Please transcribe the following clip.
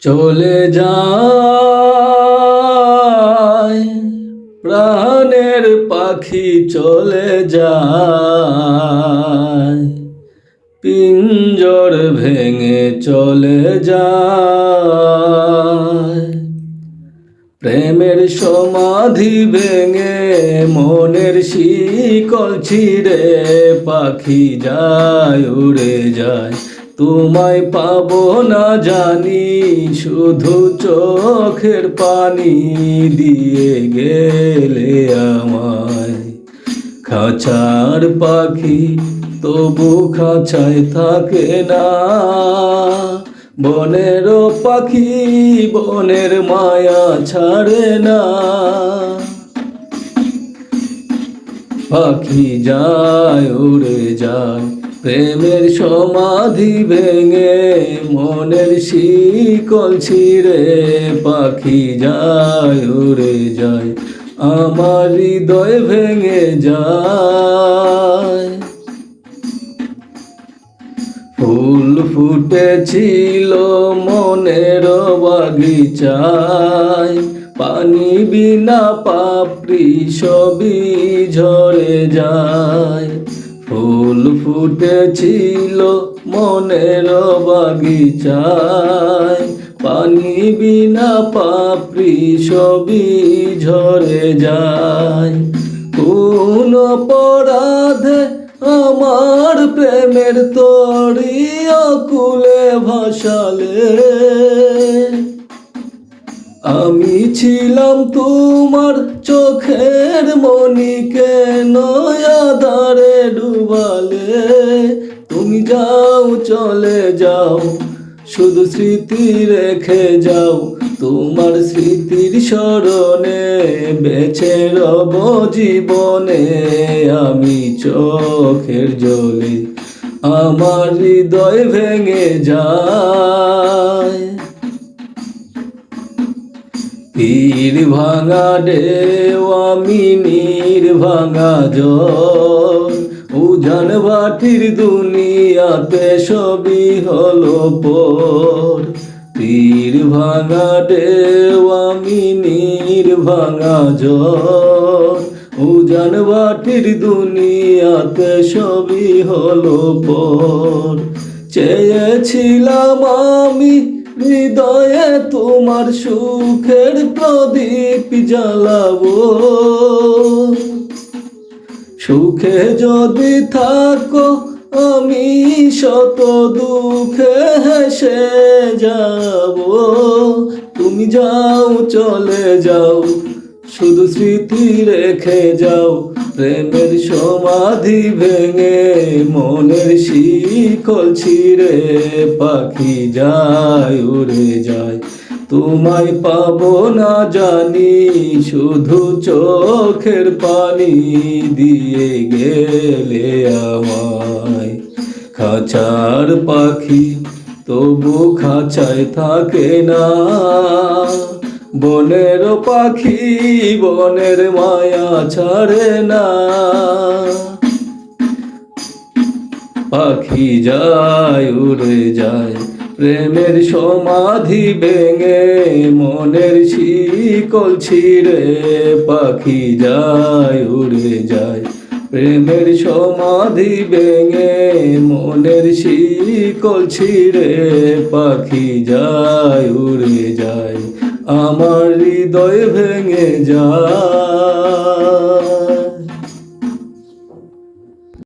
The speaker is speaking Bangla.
চলে যায় প্রাণের পাখি চলে যায়, পিঞ্জর ভেঙে চলে যায়। প্রেমের সমাধি ভেঙে মনের শিকল ছিঁড়ে পাখি যায় উড়ে যায়। তোমায় পাবো না জানি, শুধু চোখের পানি দিয়ে গেলে আমায়। খাঁচার পাখি তবু খাঁচায় থাকে না, বনের পাখি বনের মায়া ছাড়ে না। পাখি যায় উড়ে যায় প্রেমের সমাধি ভেঙে মনের শিকল ছিঁড়ে পাখি যায় উড়ে যায়, আমার হৃদয় ভেঙে যায়। ফুল ফুটেছিল মনের বাগিচায়, পানি বিনা পাপড়ি সবই ঝরে যায়। ফুল ফুটেছিল মনের বাগিচায়, পানি বিনা পাপড়ি সবই ঝরে যায়। কোন অপরাধে আমার প্রেমের তরি অকুলে ভাসালে, আমি ছিলাম তোমার চোখের মণিকে নয়াধারে ডুবালে। তুমি যাও চলে যাও, শুধু স্মৃতি রেখে যাও, তোমার স্মৃতির স্মরণে বেঁচে রব জীবনে আমি চোখের জলে। আমার হৃদয় ভেঙে যায়। তীর ভাঙা ঢেউ আমি নীর ভাঙা জল, উজান ভাটির দুনিয়াতে সবই হলো পর। তীর ভাঙা ঢেউ আমি নীর ভাঙা জল, উজান ভাটির দুনিয়াতে সবই হলো পর। চেয়েছিলাম আমি হৃদয়ে তোমার সুখের প্রদীপ জ্বালাবো, সুখে যদি থাকো আমি শত দুঃখে হেসে যাব। তুমি যাও চলে যাও, শুধু স্মৃতি রেখে যাও, প্রেমের সমাধি ভেঙে মনের শিকল ছিঁড়ে পাখি যায় উড়ে যায়। তোমায় পাবো না জানি, শুধু চোখের পানি দিয়ে গেলে আমায়। খাঁচার পাখি তবু খাঁচায় থাকে না, বনের পাখি বনের মায়া ছাড়ে না। পাখি যায় উড়ে যায় প্রেমের সমাধি ভেঙে মনের শিকল ছিঁড়ে পাখি যায় উড়ে যায়। প্রেমের সমাধি ভেঙে মনের শিকল ছিঁড়ে পাখি যায় উড়ে যায়, আমার হৃদয় ভেঙে যায়।